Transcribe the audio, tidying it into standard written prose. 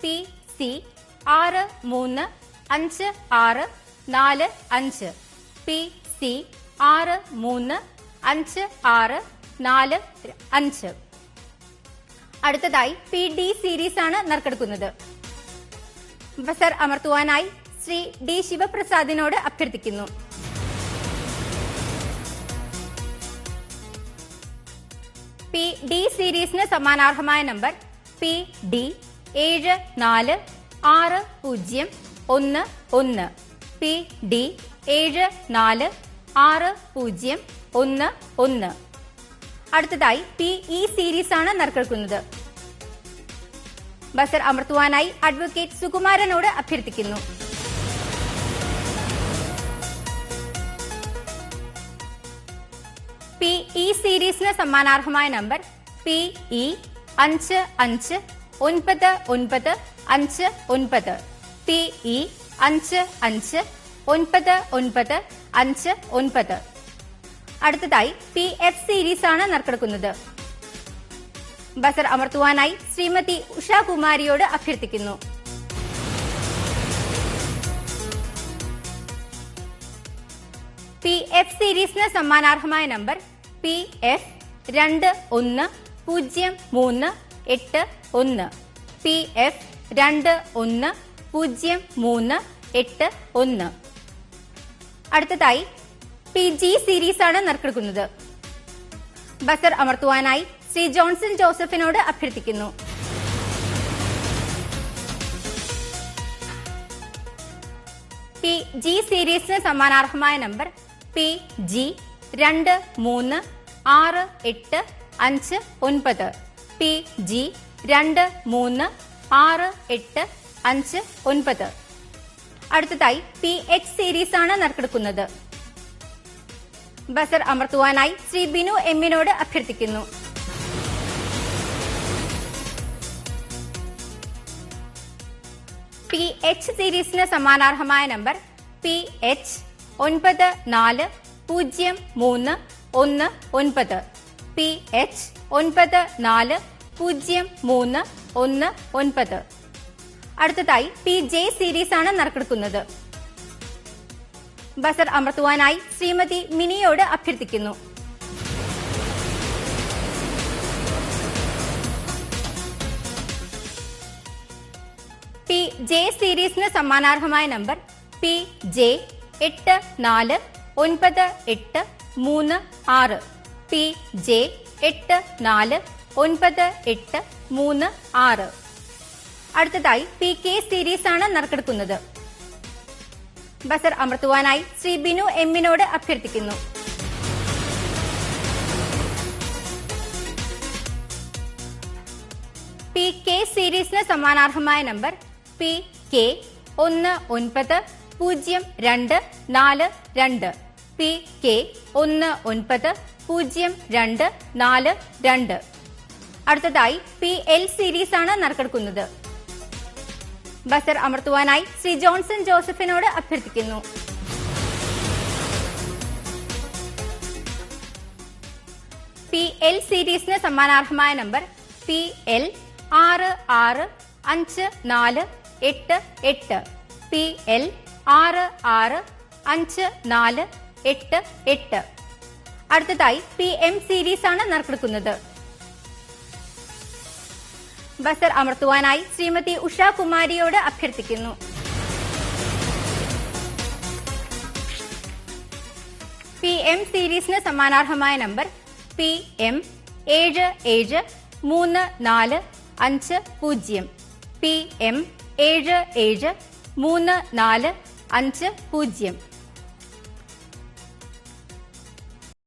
PC 635645 PC 635645. അടുത്തതായി PD series ആണ് നറുക്കെടുക്കുന്നത്. ബസർ അമർത്തുവാനായി ശ്രീ ഡി ശിവപ്രസാദിനോട് അഭ്യർത്ഥിക്കുന്നു. PD സീരീസിന് സമ്മാനാർഹമായ നമ്പർ PD 746011 PD 746011. അടുത്തതായി PE സീരീസ് ആണ് നറുക്കെടുക്കുന്നത്. ബസർ അമർത്തുവാനായി അഡ്വക്കേറ്റ് സുകുമാരനോട് അഭ്യർത്ഥിക്കുന്നു. PE സീരീസിന് സമ്മാനാർഹമായ നമ്പർ PE 559959 PE 559959. അടുത്തതായി PF സീരീസ് ആണ് നറുക്കെടുക്കുന്നത്. ബസർ അമർത്തുവാനായി ശ്രീമതി ഉഷാകുമാരിയോട് അഭ്യർത്ഥിക്കുന്നു. PF സീരീസിന് സമ്മാനാർഹമായ നമ്പർ PF 210381 PF 210381. അടുത്തതായി PG സീരീസ് ആണ് നറുക്കെടുക്കുന്നത്. ബസർ അമർത്തുവാനായി ശ്രീ ജോൺസൺ ജോസഫിനോട് അഭ്യർത്ഥിക്കുന്നു. PG സീരീസിന് സമ്മാനാർഹമായ നമ്പർ PG 236859 PG 236859. അടുത്തതായി PH സീരീസ് ആണ് നറുക്കെടുക്കുന്നത്. ബസർ അമർത്തുവാനായി ശ്രീ ബിനു എമ്മിനോട് അഭ്യർത്ഥിക്കുന്നു. PH സീരീസിന് സമ്മാനാർഹമായ നമ്പർ PH 940319 PH 940319. അടുത്തതായി PJ സീരീസ് ആണ് നറുക്കെടുക്കുന്നത്. ബസർ അമർത്തുവാനായി ശ്രീമതി മിനിയോട് അഭ്യർത്ഥിക്കുന്നു. PJ സീരീസിന് സമ്മാനാർഹമായ നമ്പർ PJ 849836 PJ 849836. അടുത്തതായി PK സീരീസ് ആണ് നറുക്കെടുക്കുന്നത്. ബസർ അമർത്തുവാനായി ശ്രീ ബിനു എമ്മിനോട് അഭ്യർത്ഥിക്കുന്നു. PK സീരീസിന് സമ്മാനാർഹമായ നമ്പർ PK 190242 PK 190242. അടുത്തതായി PL സീരീസ് ആണ് നറുക്കെടുക്കുന്നത്. ബസർ അമർത്തുവാനായി ശ്രീ ജോൺസൺ ജോസഫിനോട് അഭ്യർത്ഥിക്കുന്നു. PL സീരീസിന് സമ്മാനാർഹമായ നമ്പർ PL 665488 PL 665488. അടുത്തതായി PM സീരീസ് ആണ് നറുക്കെടുക്കുന്നത്. ബസർ അമർത്തുവാനായി ശ്രീമതി ഉഷാകുമാരിയോട് അഭ്യർത്ഥിക്കുന്നു. PM സീരീസിന് സമ്മാനാർഹമായ നമ്പർ PM 773450 PM 773450.